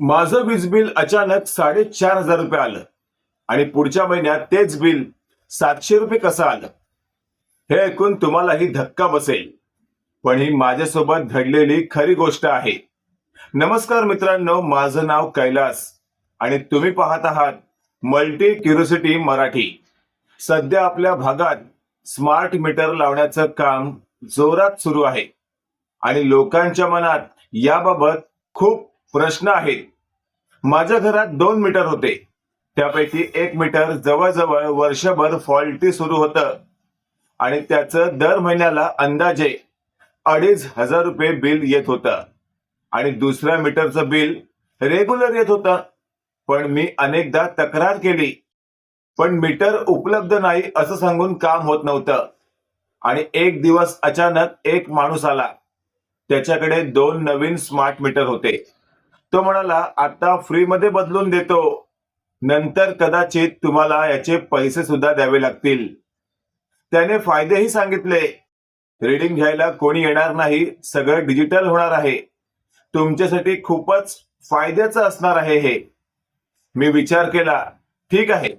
माझं वीज बिल अचानक 4,500 रुपये आलं आणि पुढच्या महिन्यात तेच बिल 700 रुपये कसं आलं? हे ऐकून तुम्हालाही धक्का बसेल, पण ही माझ्यासोबत घडलेली खरी गोष्ट आहे. नमस्कार मित्रांनो, माझं नाव कैलास आणि तुम्ही पाहत आहात मल्टी क्युरिओसिटी मराठी. सध्या आपल्या भागात स्मार्ट मीटर लावण्याचं काम जोरात सुरू आहे आणि लोकांच्या मनात याबाबत खूप प्रश्न आहेत. माझ्या घरात 2 मीटर होते, त्यापैकी एक मीटर जवळजवळ वर्षभर फॉल्टी सुरू होतं आणि त्याचं दर महिन्याला अंदाजे 2,500 रुपये बिल येत होतं आणि दुसऱ्या मीटरचं बिल रेग्युलर येत होतं. पण मी अनेकदा तक्रार केली, पण मीटर उपलब्ध नाही असं सांगून काम होत नव्हतं. आणि एक दिवस अचानक एक माणूस आला. त्याच्याकडे 2 नवीन स्मार्ट मीटर होते. तो म्हणाला, आता फ्री मध्ये बदलून देतो, नंतर कदाचित तुम्हाला याचे पैसे सुद्धा द्यावे लागतील. त्याने फायदेही सांगितले. रीडिंग घ्यायला कोणी येणार नाही, सगळं डिजिटल होणार आहे, तुमच्यासाठी खूपच फायद्याचं असणार आहे हे. मी विचार केला, ठीक आहे,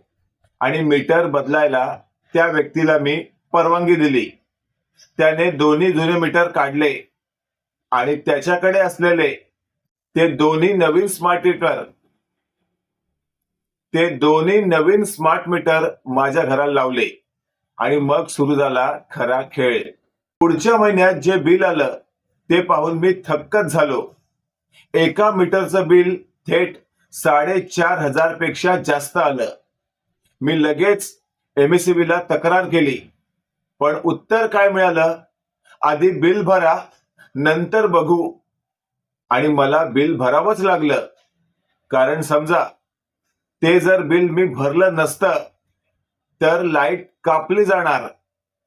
आणि मीटर बदलायला त्या व्यक्तीला मी परवानगी दिली. त्याने दोन्ही जुने मीटर काढले आणि त्याच्याकडे असलेले ते दोन्ही नवीन स्मार्ट मीटर माझ्या घराला लावले आणि मग सुरू झाला खरा खेळ. पुढच्या महिन्यात जे बिल आलं ते पाहून मी थक्कच झालो. एका मीटरचं बिल थेट 4,500 पेक्षा जास्त आलं. मी लगेच MSEB ला तक्रार केली, पण उत्तर काय मिळालं? आधी बिल भरा, नंतर बघू. आणि मला बिल भरावंच लागलं, कारण समजा ते जर बिल मी भरलं नसतं तर लाईट कापली जाणार,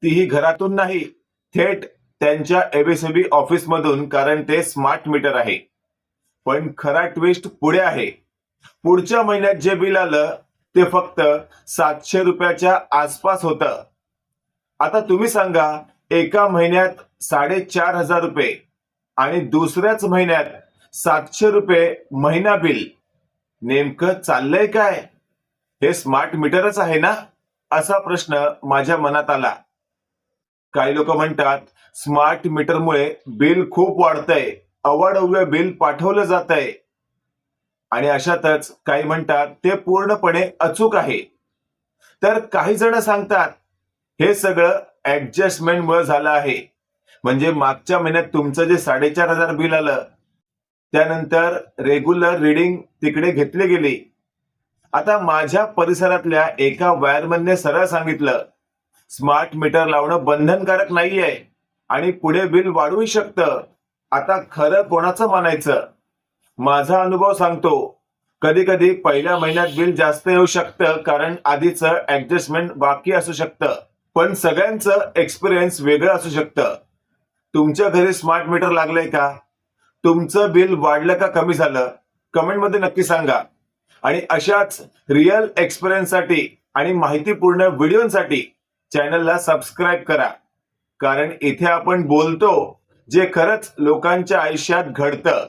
तीही घरातून नाही, थेट त्यांच्या MSEB ऑफिस मधून, कारण ते स्मार्ट मीटर आहे. पण खरा ट्विस्ट पुढे आहे. पुढच्या महिन्यात जे बिल आलं ते फक्त 700 रुपयाच्या आसपास होतं. आता तुम्ही सांगा, एका महिन्यात 4,500 रुपये आणि दुसऱ्याच महिन्यात 700 रुपये महिना बिल. नेमकं चाललंय काय? हे स्मार्ट मीटरच आहे ना, असा प्रश्न माझ्या मनात आला. काही लोक म्हणतात स्मार्ट मीटरमुळे बिल खूप वाढतंय, अवाढव्य बिल पाठवलं जातंय. आणि अशातच काही म्हणतात ते पूर्णपणे अचूक आहे. तर काही जण सांगतात हे सगळं ऍडजस्टमेंटमुळे झालं आहे. म्हणजे मागच्या महिन्यात तुमचं जे 4,500 बिल आलं, त्यानंतर रेग्युलर रीडिंग तिकडे घेतली गेली. आता माझ्या परिसरातल्या एका वायरमनने सरळ सांगितलं, स्मार्ट मीटर लावणं बंधनकारक नाहीये आणि पुढे बिल वाढूही शकतं. आता खरं कोणाचं मानायचं? माझा अनुभव सांगतो, कधी कधी पहिल्या महिन्यात बिल जास्त येऊ शकतं, कारण आधीचं ऍडजस्टमेंट बाकी असू शकतं. पण सगळ्यांचं एक्सपिरियन्स वेगळं असू शकतं. तुमच्या घरी स्मार्ट मीटर लागलंय का? तुमचं बिल वाढलं का कमी झालं? कमेंटमध्ये नक्की सांगा. आणि अशाच रिअल एक्सपिरियन्ससाठी आणि माहितीपूर्ण व्हिडिओसाठी चॅनलला सबस्क्राईब करा, कारण इथे आपण बोलतो जे खरंच लोकांच्या आयुष्यात घडतं.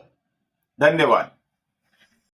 धन्यवाद.